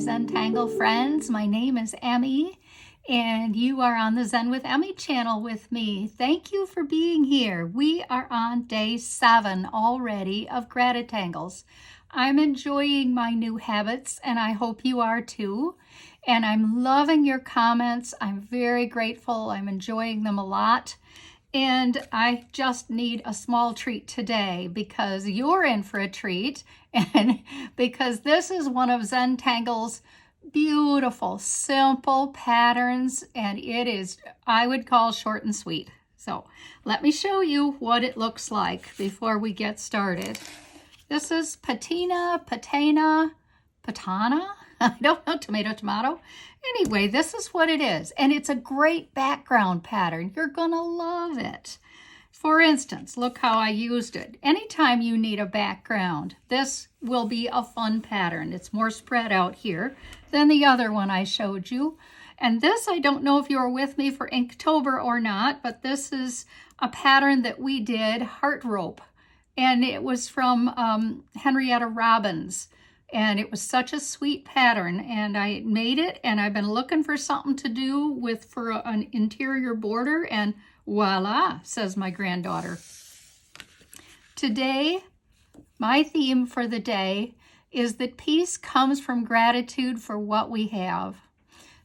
Zentangle friends. My name is Emmy, and you are on the Zen with Emmy channel with me. Thank you for being here. We are on day 7 already of Gratitangles. I'm enjoying my new habits, and I hope you are too. And I'm loving your comments. I'm very grateful. I'm enjoying them a lot. And I just need a small treat today because you're in for a treat, and because this is one of Zentangle's beautiful, simple patterns, and it is, I would call, short and sweet. So let me show you what it looks like before we get started. This is Patena, Patena. I don't know, tomato. Anyway, this is what it is, and it's a great background pattern. You're gonna love it. For instance, look how I used it. Anytime you need a background, this will be a fun pattern. It's more spread out here than the other one I showed you. And this, I don't know if you were with me for Inktober or not, but this is a pattern that we did, Heart Rope. And it was from Henrietta Robbins. And it was such a sweet pattern, and I made it, and I've been looking for something to do for an interior border, and voila, says my granddaughter. Today, my theme for the day is that peace comes from gratitude for what we have.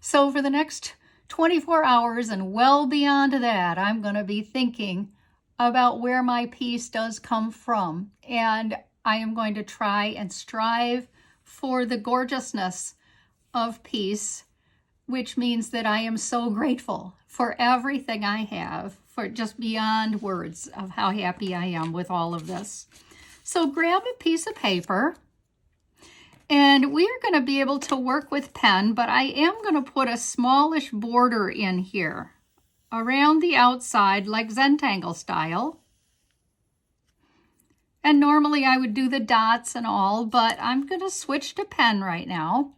So for the next 24 hours and well beyond that, I'm going to be thinking about where my peace does come from, and I am going to try and strive for the gorgeousness of peace, which means that I am so grateful for everything I have, for just beyond words of how happy I am with all of this. So grab a piece of paper, and we are going to be able to work with pen, but I am going to put a smallish border in here around the outside, like Zentangle style. And normally I would do the dots and all, but I'm going to switch to pen right now.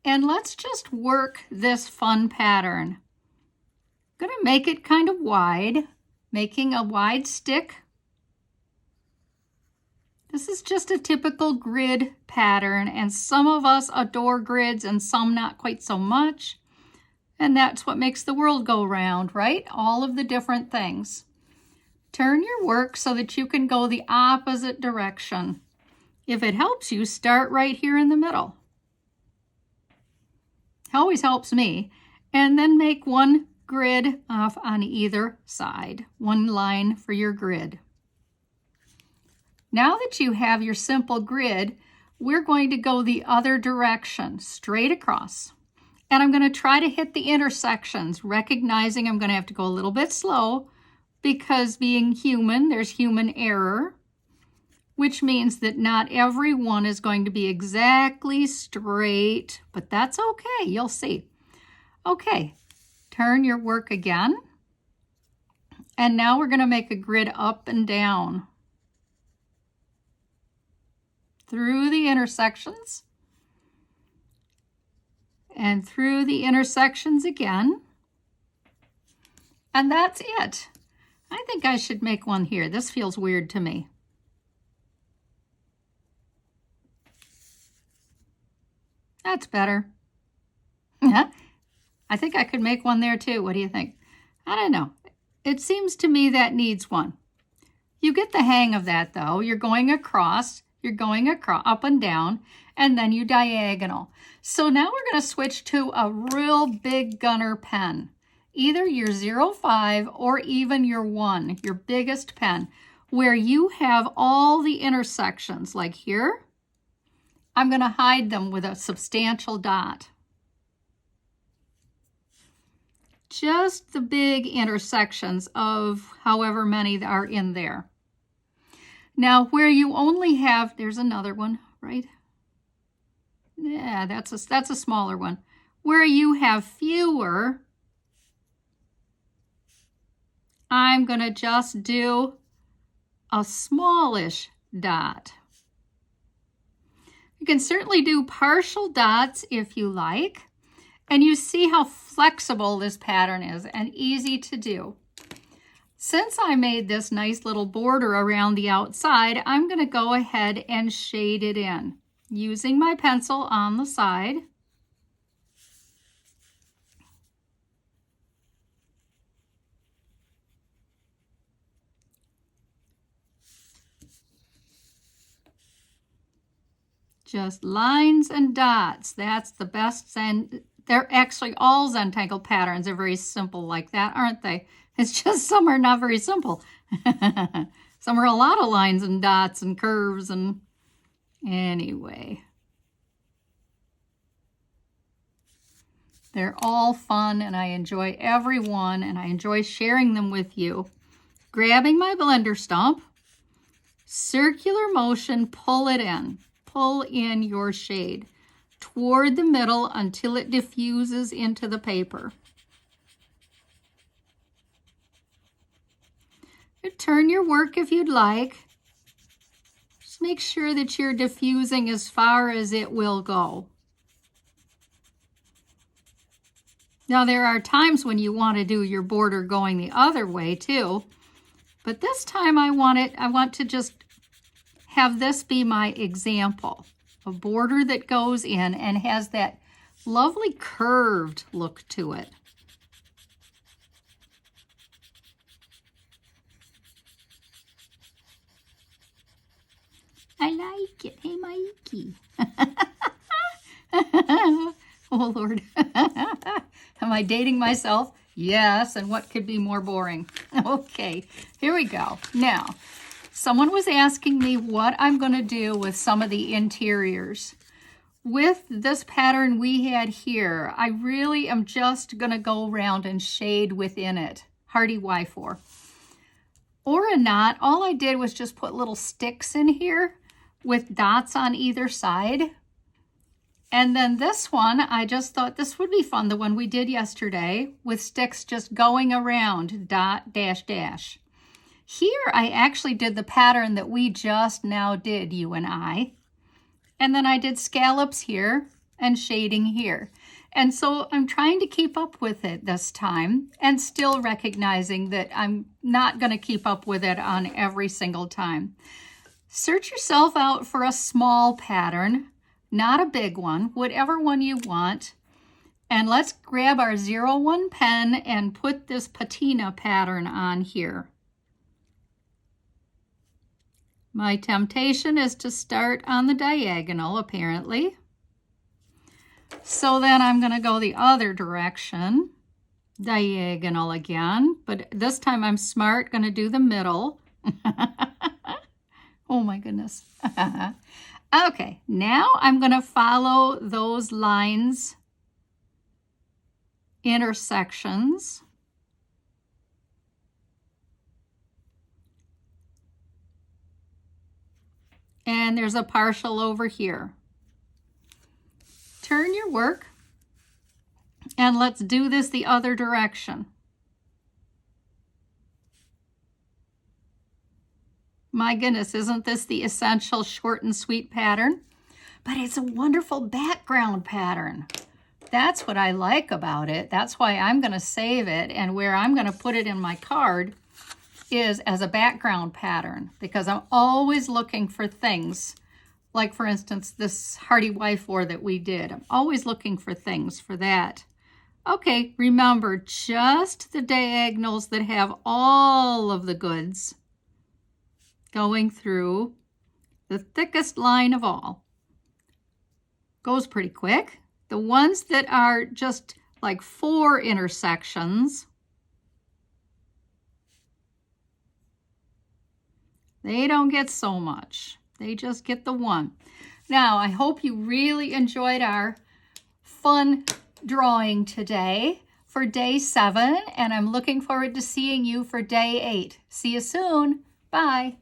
And let's just work this fun pattern. I'm going to make it kind of wide, making a wide stick. This is just a typical grid pattern, and some of us adore grids and some not quite so much. And that's what makes the world go round, right? All of the different things. Turn your work so that you can go the opposite direction. If it helps you, start right here in the middle. Always helps me. And then make one grid off on either side. One line for your grid. Now that you have your simple grid, we're going to go the other direction, straight across. And I'm going to try to hit the intersections, recognizing I'm going to have to go a little bit slow, because being human, there's human error, which means that not every one is going to be exactly straight, but that's okay, you'll see. Okay, turn your work again. And now we're going to make a grid up and down through the intersections and through the intersections again. And that's it. I think I should make one here. This feels weird to me. That's better. I think I could make one there too. What do you think? I don't know. It seems to me that needs one. You get the hang of that though. You're going across, up and down, and then you diagonal. So now we're going to switch to a real big gunner pen. Either your 0.5 or even your 1, your biggest pen, where you have all the intersections, like here. I'm going to hide them with a substantial dot. Just the big intersections of however many are in there. Now, where you only have, there's another one, right? Yeah, that's a smaller one. Where you have fewer, I'm going to just do a smallish dot. You can certainly do partial dots if you like. And you see how flexible this pattern is and easy to do. Since I made this nice little border around the outside, I'm going to go ahead and shade it in. using my pencil on the side. Just lines and dots. That's the best Zen. They're actually all Zentangle patterns are very simple like that, aren't they? It's just some are not very simple. Some are a lot of lines and dots and curves and anyway. They're all fun and I enjoy every one and I enjoy sharing them with you. Grabbing my blender stump, circular motion, pull it in. Pull in your shade toward the middle until it diffuses into the paper. Turn your work if you'd like. Just make sure that you're diffusing as far as it will go. Now there are times when you want to do your border going the other way too, but this time I want to just have this be my example. A border that goes in and has that lovely curved look to it. I like it. Hey, Mikey. Oh, Lord. Am I dating myself? Yes, and what could be more boring? Okay, here we go. Now, someone was asking me what I'm going to do with some of the interiors. With this pattern we had here, I really am just going to go around and shade within it. Hardy Y4. Or a knot. All I did was just put little sticks in here with dots on either side. And then this one, I just thought this would be fun, the one we did yesterday, with sticks just going around, dot, dash, dash. Here, I actually did the pattern that we just now did, you and I. And then I did scallops here and shading here. And so I'm trying to keep up with it this time and still recognizing that I'm not going to keep up with it on every single time. Search yourself out for a small pattern, not a big one, whatever one you want. And let's grab our 01 pen and put this patina pattern on here. My temptation is to start on the diagonal, apparently. So then I'm going to go the other direction, diagonal again, but this time I'm smart, going to do the middle. Oh my goodness. Okay, now I'm going to follow those lines, intersections. And there's a partial over here. Turn your work and let's do this the other direction. My goodness, isn't this the essential short and sweet pattern? But it's a wonderful background pattern. That's what I like about it. That's why I'm going to save it, and where I'm going to put it in my card is as a background pattern, because I'm always looking for things. Like, for instance, this Hardy Y4 that we did. I'm always looking for things for that. Okay, remember, just the diagonals that have all of the goods going through the thickest line of all. Goes pretty quick. The ones that are just like 4 intersections, they don't get so much. They just get the one. Now, I hope you really enjoyed our fun drawing today for day 7, and I'm looking forward to seeing you for day 8. See you soon. Bye.